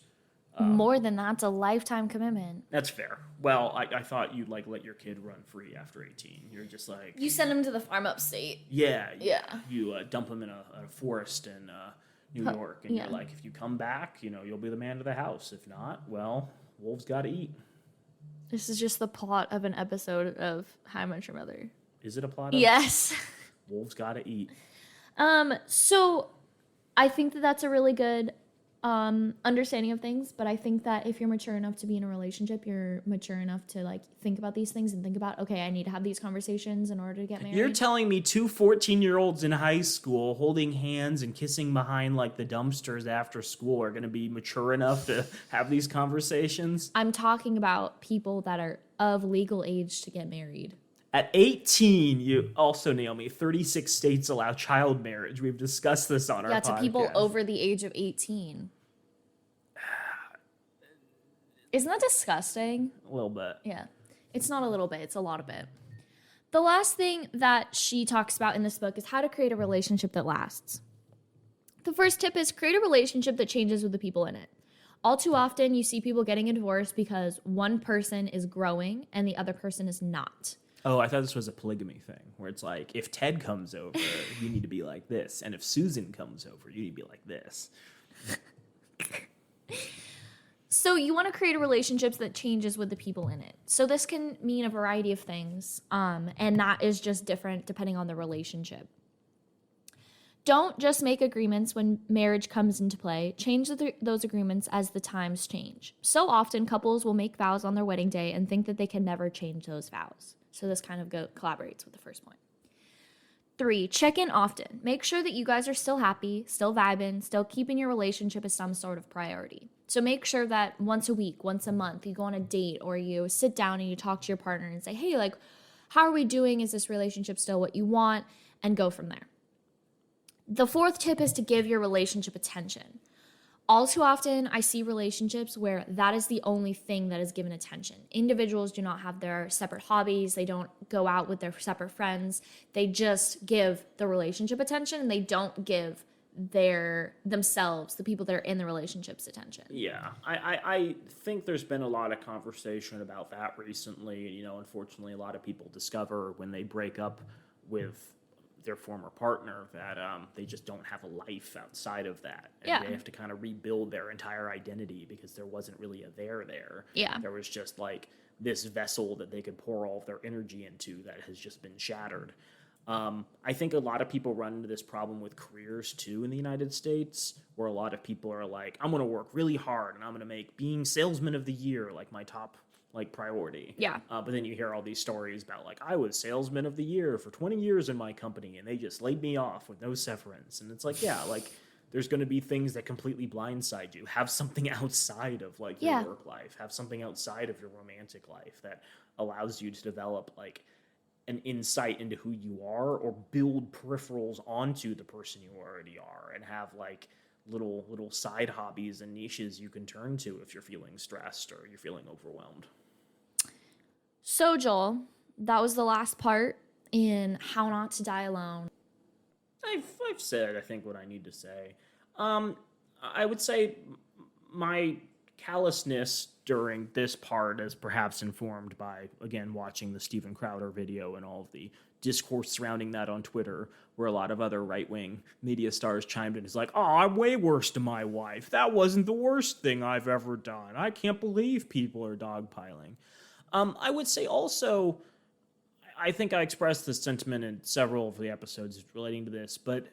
[SPEAKER 2] More than that's a lifetime commitment.
[SPEAKER 1] That's fair. Well, I thought you'd like let your kid run free after 18. You're just like...
[SPEAKER 2] You send him to the farm upstate.
[SPEAKER 1] Yeah.
[SPEAKER 2] Yeah.
[SPEAKER 1] You dump him in a forest in New York, and you're like, if you come back, you'll be the man of the house. If not, well, wolves got to eat.
[SPEAKER 2] This is just the plot of an episode of How I Met Your Mother.
[SPEAKER 1] Is it a plot of...
[SPEAKER 2] Yes.
[SPEAKER 1] Wolves got to eat.
[SPEAKER 2] So I think that that's a really good understanding of things, but I think that if you're mature enough to be in a relationship, you're mature enough to like think about these things and think about, okay, I need to have these conversations in order to get married.
[SPEAKER 1] You're telling me two 14-year-olds in high school holding hands and kissing behind like the dumpsters after school are going to be mature enough to have these conversations?
[SPEAKER 2] I'm talking about people that are of legal age to get married.
[SPEAKER 1] At 18, you also, Naomi, 36 states allow child marriage. We've discussed this on our podcast.
[SPEAKER 2] Yeah, to people over the age of 18. Isn't that disgusting?
[SPEAKER 1] A little bit.
[SPEAKER 2] Yeah. It's not a little bit. It's a lot of bit. The last thing that she talks about in this book is how to create a relationship that lasts. The first tip is create a relationship that changes with the people in it. All too often, you see people getting a divorce because one person is growing and the other person is not.
[SPEAKER 1] Oh, I thought this was a polygamy thing, where it's like, if Ted comes over, you need to be like this. And if Susan comes over, you need to be like this.
[SPEAKER 2] So you want to create a relationship that changes with the people in it. So this can mean a variety of things, and that is just different depending on the relationship. Don't just make agreements when marriage comes into play. Change those agreements as the times change. So often, couples will make vows on their wedding day and think that they can never change those vows. So this kind of collaborates with the first point. 3, check in often. Make sure that you guys are still happy, still vibing, still keeping your relationship as some sort of priority. So make sure that once a week, once a month, you go on a date or you sit down and you talk to your partner and say, hey, like, how are we doing? Is this relationship still what you want? And go from there. The 4th tip is to give your relationship attention. All too often, I see relationships where that is the only thing that is given attention. Individuals do not have their separate hobbies. They don't go out with their separate friends. They just give the relationship attention, and they don't give themselves, the people that are in the relationships, attention.
[SPEAKER 1] Yeah, I think there's been a lot of conversation about that recently. Unfortunately, a lot of people discover when they break up with their former partner that they just don't have a life outside of that. And
[SPEAKER 2] Yeah.
[SPEAKER 1] they have to kind of rebuild their entire identity because there wasn't really a there.
[SPEAKER 2] Yeah.
[SPEAKER 1] There was just like this vessel that they could pour all of their energy into that has just been shattered. I think a lot of people run into this problem with careers too in the United States, where a lot of people are like, I'm going to work really hard and I'm going to make being salesman of the year like my top like priority.
[SPEAKER 2] Yeah.
[SPEAKER 1] But then you hear all these stories about like, I was salesman of the year for 20 years in my company and they just laid me off with no severance. And it's like, yeah, like there's going to be things that completely blindside you. Have something outside of like your work life. Have something outside of your romantic life that allows you to develop like an insight into who you are, or build peripherals onto the person you already are, and have like little side hobbies and niches you can turn to if you're feeling stressed or you're feeling overwhelmed.
[SPEAKER 2] So Joel, that was the last part in How Not to Die Alone.
[SPEAKER 1] I've said, I think, what I need to say. I would say my callousness during this part is perhaps informed by, again, watching the Steven Crowder video and all of the discourse surrounding that on Twitter, where a lot of other right-wing media stars chimed in. It's like, oh, I'm way worse to my wife. That wasn't the worst thing I've ever done. I can't believe people are dogpiling. I would say also, I think I expressed this sentiment in several of the episodes relating to this, but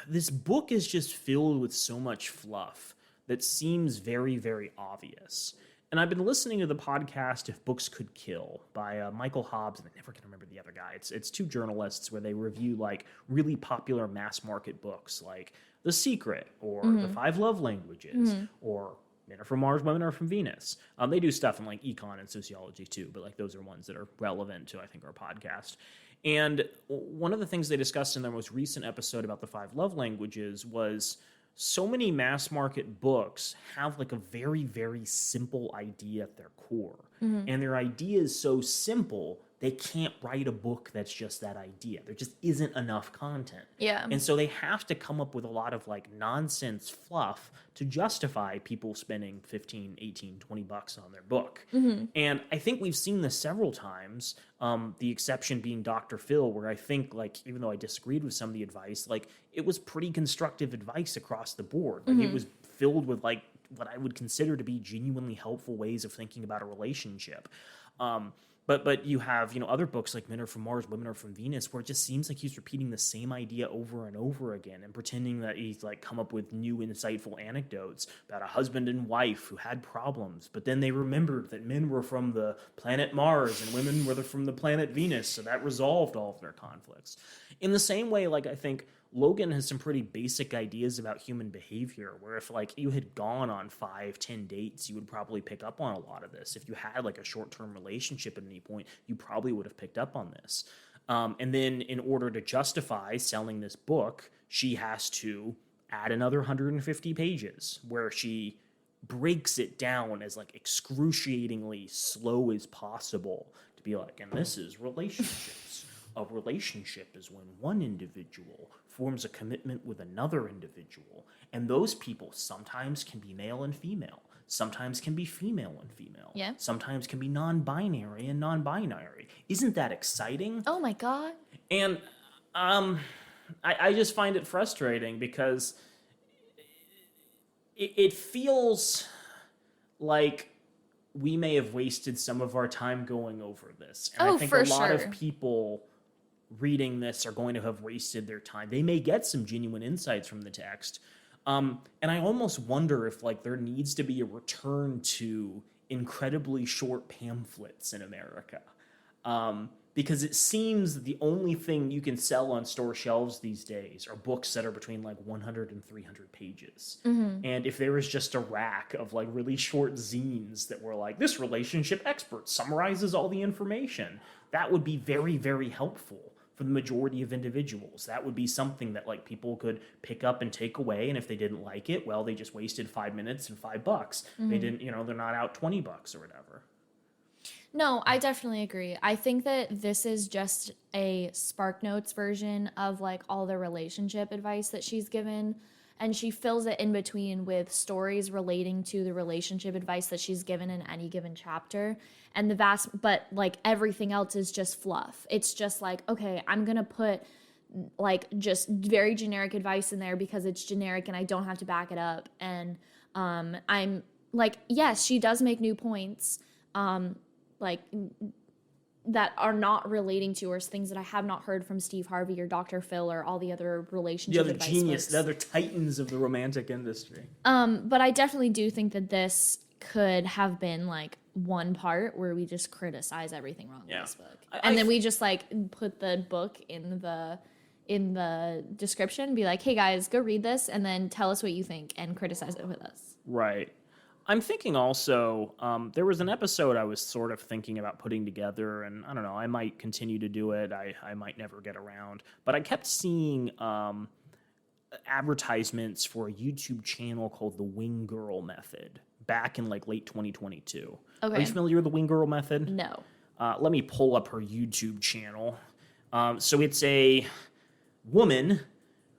[SPEAKER 1] this book is just filled with so much fluff that seems very, very obvious. And I've been listening to the podcast If Books Could Kill by Michael Hobbs, and I never can remember the other guy. It's two journalists where they review like really popular mass market books like The Secret or The Five Love Languages or Men Are From Mars, Women Are From Venus. They do stuff in like econ and sociology too, but like those are ones that are relevant to, I think, our podcast. And one of the things they discussed in their most recent episode about the Five Love Languages was so many mass market books have like a very, very simple idea at their core. And their idea is so simple, they can't write a book that's just that idea. There just isn't enough content.
[SPEAKER 2] Yeah.
[SPEAKER 1] And so they have to come up with a lot of like nonsense fluff to justify people spending 15, 18, 20 bucks on their book. And I think we've seen this several times, the exception being Dr. Phil, where I think like, even though I disagreed with some of the advice, like it was pretty constructive advice across the board. Like it was filled with like what I would consider to be genuinely helpful ways of thinking about a relationship. But you have, you know, other books like Men Are From Mars, Women Are From Venus, where it just seems like he's repeating the same idea over and over again and pretending that he's like come up with new insightful anecdotes about a husband and wife who had problems, but then they remembered that men were from the planet Mars and women were from the planet Venus, so that resolved all of their conflicts. In the same way, like I think Logan has some pretty basic ideas about human behavior, where if like you had gone on 5-10 dates, you would probably pick up on a lot of this. If you had like a short-term relationship at any point, you probably would have picked up on this. And then in order to justify selling this book, she has to add another 150 pages where she breaks it down as like excruciatingly slow as possible to be like, and this is relationships. A relationship is when one individual forms a commitment with another individual, and those people sometimes can be male and female, sometimes can be female and female, sometimes can be non-binary and non-binary. Isn't that exciting?
[SPEAKER 2] Oh my God.
[SPEAKER 1] And I just find it frustrating because it feels like we may have wasted some of our time going over this. And I think a lot of people reading this are going to have wasted their time. They may get some genuine insights from the text. And I almost wonder if like there needs to be a return to incredibly short pamphlets in America. Because it seems that the only thing you can sell on store shelves these days are books that are between like 100 and 300 pages. And if there was just a rack of like really short zines that were like, this relationship expert summarizes all the information, that would be very, very helpful for the majority of individuals. That would be something that like people could pick up and take away. And if they didn't like it, well, they just wasted 5 minutes and $5. They didn't, you know, they're not out $20 or whatever.
[SPEAKER 2] No, I definitely agree. I think that this is just a SparkNotes version of like all the relationship advice that she's given. And she fills it in between with stories relating to the relationship advice that she's given in any given chapter. And but like everything else is just fluff. It's just like, okay, I'm going to put like just very generic advice in there because it's generic and I don't have to back it up. And I'm like, yes, she does make new points, like that are not relating to or things that I have not heard from Steve Harvey or Dr. Phil or all the other relationship advice folks.
[SPEAKER 1] The other titans of the romantic industry.
[SPEAKER 2] But I definitely do think that this could have been like one part where we just criticize everything wrong with this book, and then we just like put the book in the description, be like, hey guys, go read this and then tell us what you think and criticize it with us.
[SPEAKER 1] Right. I'm thinking also, there was an episode I was sort of thinking about putting together, and I don't know, I might continue to do it. I might never get around. But I kept seeing advertisements for a YouTube channel called The Wing Girl Method back in like late 2022.
[SPEAKER 2] Okay.
[SPEAKER 1] Are you familiar with The Wing Girl Method?
[SPEAKER 2] No.
[SPEAKER 1] Let me pull up her YouTube channel. So it's a woman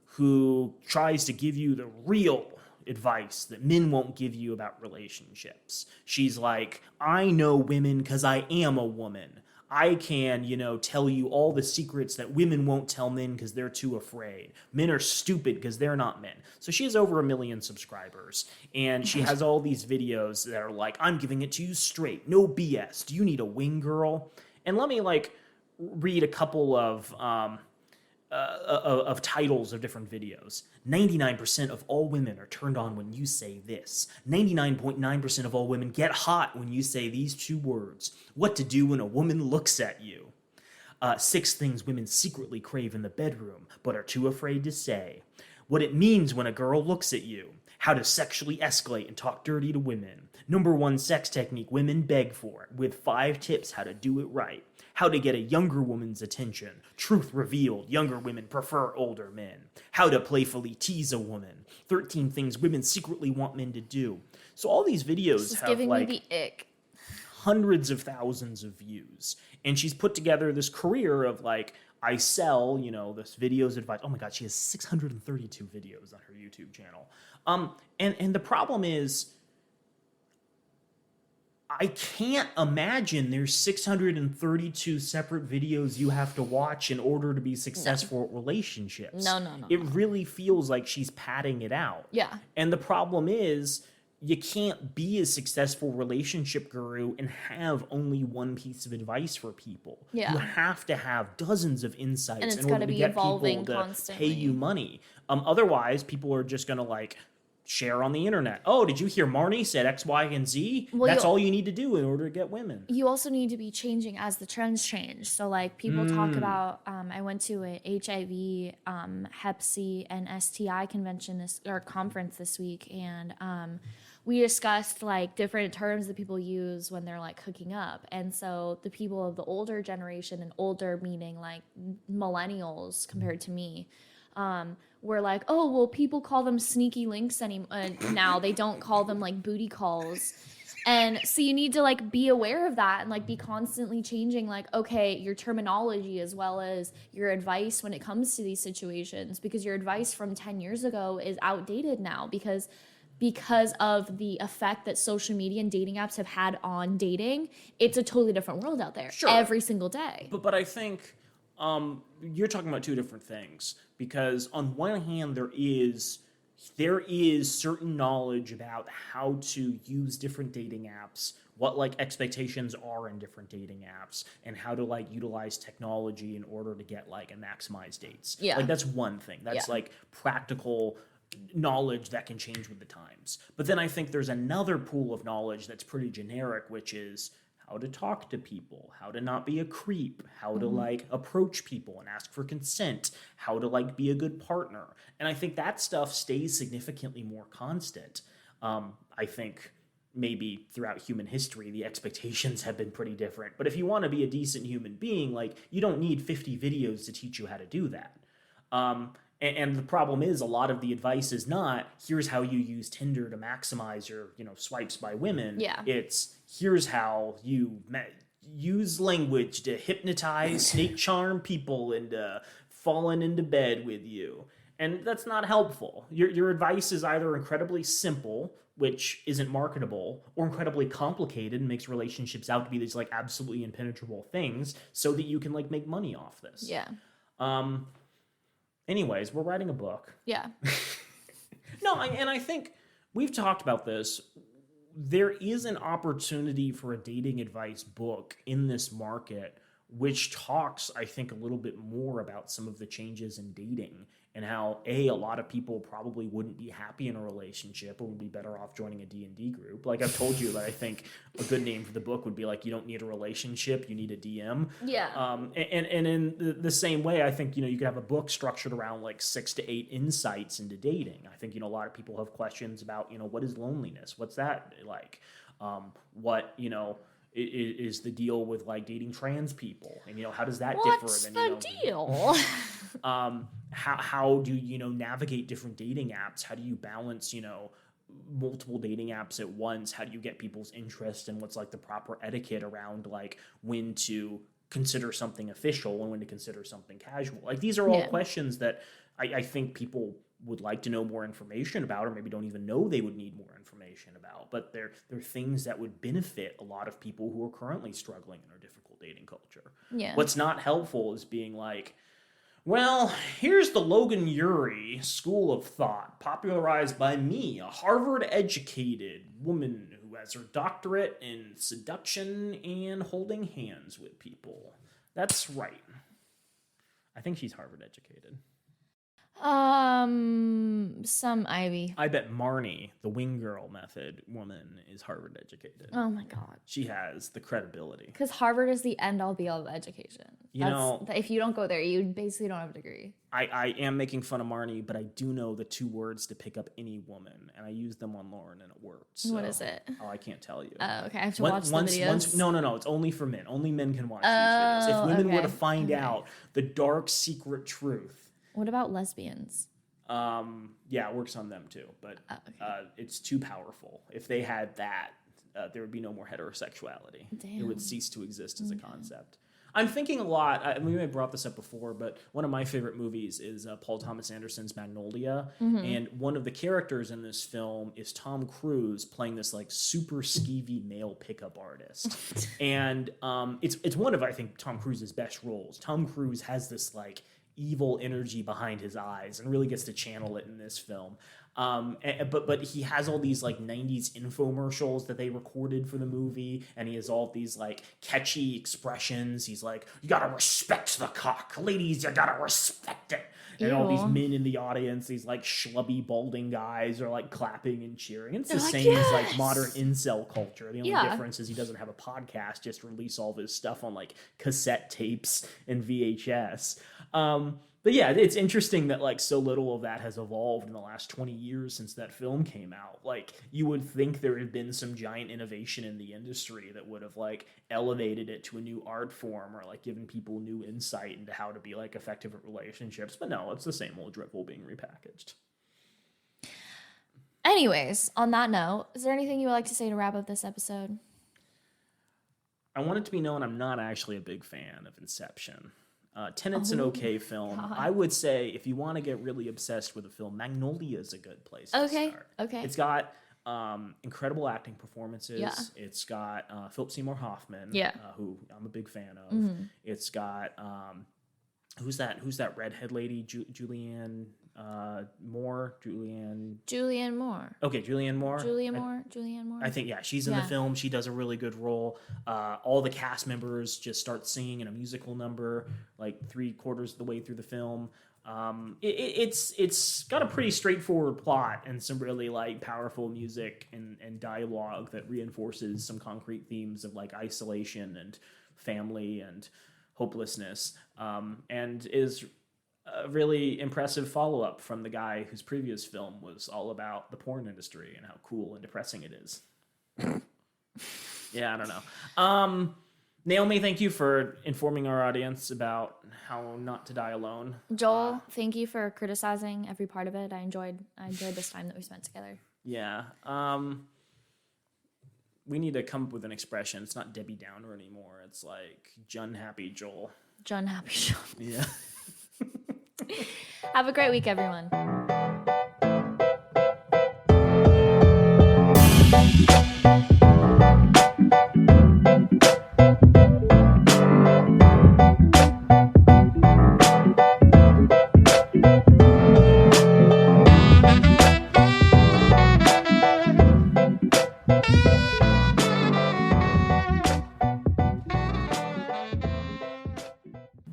[SPEAKER 1] who tries to give you the real advice that men won't give you about relationships. She's like, I know women because I am a woman. I can, tell you all the secrets that women won't tell men because they're too afraid. Men are stupid because they're not men. So she has over 1 million subscribers, and she has all these videos that are like, I'm giving it to you straight, no BS. Do you need a wing girl? And let me read a couple of titles of different videos. 99% of all women are turned on when you say this. 99.9% of all women get hot when you say these 2 words. What to do when a woman looks at you. 6 things women secretly crave in the bedroom, but are too afraid to say. What it means when a girl looks at you. How to sexually escalate and talk dirty to women. Number 1 sex technique women beg for, with 5 tips how to do it right. How to get a younger woman's attention. Truth revealed, younger women prefer older men. How to playfully tease a woman. 13 things women secretly want men to do. So all these videos have
[SPEAKER 2] giving me the ick.
[SPEAKER 1] Hundreds of thousands of views. And she's put together this career of I sell, this videos advice. Oh my God, she has 632 videos on her YouTube channel. And the problem is, I can't imagine there's 632 separate videos you have to watch in order to be successful at relationships.
[SPEAKER 2] No.
[SPEAKER 1] It really feels like she's padding it out.
[SPEAKER 2] Yeah.
[SPEAKER 1] And the problem is, you can't be a successful relationship guru and have only one piece of advice for people.
[SPEAKER 2] Yeah.
[SPEAKER 1] You have to have dozens of insights in order to get people to pay you money. Otherwise, people are just going to share on the internet. Oh, did you hear Marnie said X, Y, and Z?
[SPEAKER 2] Well,
[SPEAKER 1] that's all you need to do in order to get women.
[SPEAKER 2] You also need to be changing as the trends change. So people talk about, I went to a HIV, Hep C, and STI conference this week, and we discussed different terms that people use when they're hooking up. And so the people of the older generation, and older meaning millennials compared to me, were like, oh, well, people call them sneaky links now. They don't call them booty calls. And so you need to be aware of that and be constantly changing okay, your terminology as well as your advice when it comes to these situations, because your advice from 10 years ago is outdated now because of the effect that social media and dating apps have had on dating. It's a totally different world out there. Sure. Every single day.
[SPEAKER 1] But I think you're talking about 2 different things, because on one hand there is certain knowledge about how to use different dating apps, what expectations are in different dating apps, and how to utilize technology in order to get and maximize dates.
[SPEAKER 2] Yeah.
[SPEAKER 1] That's one thing. That's practical knowledge that can change with the times. But then I think there's another pool of knowledge that's pretty generic, which is how to talk to people, how to not be a creep, how to approach people and ask for consent, how to be a good partner. And I think that stuff stays significantly more constant. I think maybe throughout human history, the expectations have been pretty different. But if you want to be a decent human being, you don't need 50 videos to teach you how to do that. And the problem is, a lot of the advice is not, here's how you use Tinder to maximize your, swipes by women.
[SPEAKER 2] Yeah.
[SPEAKER 1] It's, here's how you use language to hypnotize, snake charm people into falling into bed with you. And that's not helpful. Your advice is either incredibly simple, which isn't marketable, or incredibly complicated and makes relationships out to be these absolutely impenetrable things so that you can make money off this.
[SPEAKER 2] Yeah.
[SPEAKER 1] Anyways, we're writing a book.
[SPEAKER 2] Yeah.
[SPEAKER 1] No, and I think we've talked about this. There is an opportunity for a dating advice book in this market, which talks, I think, a little bit more about some of the changes in dating and how, a lot of people probably wouldn't be happy in a relationship or would be better off joining a D&D group. Like I've told you that I think a good name for the book would be like, you don't need a relationship, you need a DM.
[SPEAKER 2] Yeah.
[SPEAKER 1] And in the same way, I think, you could have a book structured around like 6 to 8 insights into dating. I think, a lot of people have questions about, what is loneliness? What's that like? What, is the deal with like dating trans people, and how does that differ than
[SPEAKER 2] the deal?
[SPEAKER 1] How do you navigate different dating apps? How do you balance multiple dating apps at once? How do you get people's interest, and what's like the proper etiquette around like when to consider something official and when to consider something casual? Like these are all questions that I think people would like to know more information about, or maybe don't even know they would need more information about. But they're things that would benefit a lot of people who are currently struggling in our difficult dating culture.
[SPEAKER 2] Yeah.
[SPEAKER 1] What's not helpful is being like, well, here's the Logan Urey school of thought, popularized by me, a Harvard-educated woman who has her doctorate in seduction and holding hands with people. That's right. I think she's Harvard-educated.
[SPEAKER 2] Some Ivy.
[SPEAKER 1] I bet Marnie, the wing girl method woman, is Harvard educated.
[SPEAKER 2] Oh my God.
[SPEAKER 1] She has the credibility.
[SPEAKER 2] Because Harvard is the end all be all of education. If you don't go there, you basically don't have a degree.
[SPEAKER 1] I am making fun of Marnie, but I do know the 2 words to pick up any woman, and I used them on Lauren, and it worked. So,
[SPEAKER 2] what is it?
[SPEAKER 1] Oh, I can't tell you.
[SPEAKER 2] Oh, okay. I have to watch the videos.
[SPEAKER 1] No. It's only for men. Only men can watch these videos. If women were to find out the dark secret truth.
[SPEAKER 2] What about lesbians?
[SPEAKER 1] Yeah, it works on them too, but it's too powerful. If they had that, there would be no more heterosexuality.
[SPEAKER 2] Damn.
[SPEAKER 1] It would cease to exist as a concept. I'm thinking a lot, we may have brought this up before, but one of my favorite movies is Paul Thomas Anderson's Magnolia. Mm-hmm. And one of the characters in this film is Tom Cruise playing this like super skeevy male pickup artist. And it's one of, I think, Tom Cruise's best roles. Tom Cruise has this like evil energy behind his eyes and really gets to channel it in this film. But he has all these like 90s infomercials that they recorded for the movie, and he has all these like catchy expressions. He's like, you gotta respect the cock, ladies, you gotta respect it. And all these men in the audience, these like schlubby balding guys are like clapping and cheering. It's the same as like modern incel culture. The only difference is he doesn't have a podcast, just release all of his stuff on like cassette tapes and VHS. But yeah, it's interesting that like so little of that has evolved in the last 20 years since that film came out. Like you would think there had been some giant innovation in the industry that would have like elevated it to a new art form or like given people new insight into how to be like effective at relationships. But no, it's the same old drivel being repackaged.
[SPEAKER 2] Anyways, on that note, is there anything you would like to say to wrap up this episode?
[SPEAKER 1] I want it to be known I'm not actually a big fan of Inception. Tenet's an okay film. God. I would say if you want to get really obsessed with a film, Magnolia is a good place to start. Okay. It's got incredible acting performances. Yeah. It's got Philip Seymour Hoffman, who I'm a big fan of. Mm-hmm. It's got who's that redhead lady? Julianne Moore.
[SPEAKER 2] Julianne Moore.
[SPEAKER 1] Okay, Julianne Moore.
[SPEAKER 2] Julianne Moore.
[SPEAKER 1] I think she's in the film. She does a really good role. All the cast members just start singing in a musical number like 3/4 of the way through the film. It's got a pretty straightforward plot and some really like powerful music and dialogue that reinforces some concrete themes of like isolation and family and hopelessness, and is a really impressive follow-up from the guy whose previous film was all about the porn industry and how cool and depressing it is. Yeah, I don't know. Naomi, thank you for informing our audience about how not to die alone.
[SPEAKER 2] Joel, thank you for criticizing every part of it. I enjoyed this time that we spent together.
[SPEAKER 1] Yeah. We need to come up with an expression. It's not Debbie Downer anymore. It's like Jun Happy Joel.
[SPEAKER 2] Jun Happy Joel.
[SPEAKER 1] Yeah.
[SPEAKER 2] Have a great week, everyone.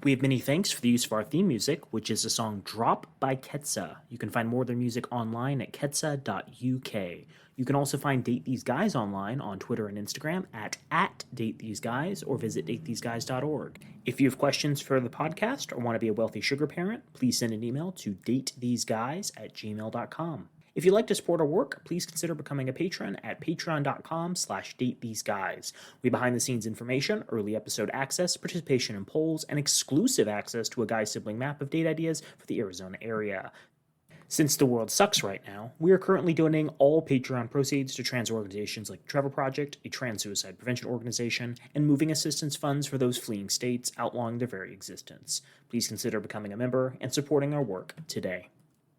[SPEAKER 1] We have many thanks for the use of our theme music, which is the song Drop by Ketsa. You can find more of their music online at ketsa.uk. You can also find Date These Guys online on Twitter and Instagram at @DateTheseGuys or visit datetheseguys.org. If you have questions for the podcast or want to be a wealthy sugar parent, please send an email to datetheseguys@gmail.com. If you'd like to support our work, please consider becoming a patron at patreon.com/datetheseguys. We have behind-the-scenes information, early episode access, participation in polls, and exclusive access to a guy sibling map of date ideas for the Arizona area. Since the world sucks right now, we are currently donating all Patreon proceeds to trans organizations like the Trevor Project, a trans suicide prevention organization, and moving assistance funds for those fleeing states outlawing their very existence. Please consider becoming a member and supporting our work today.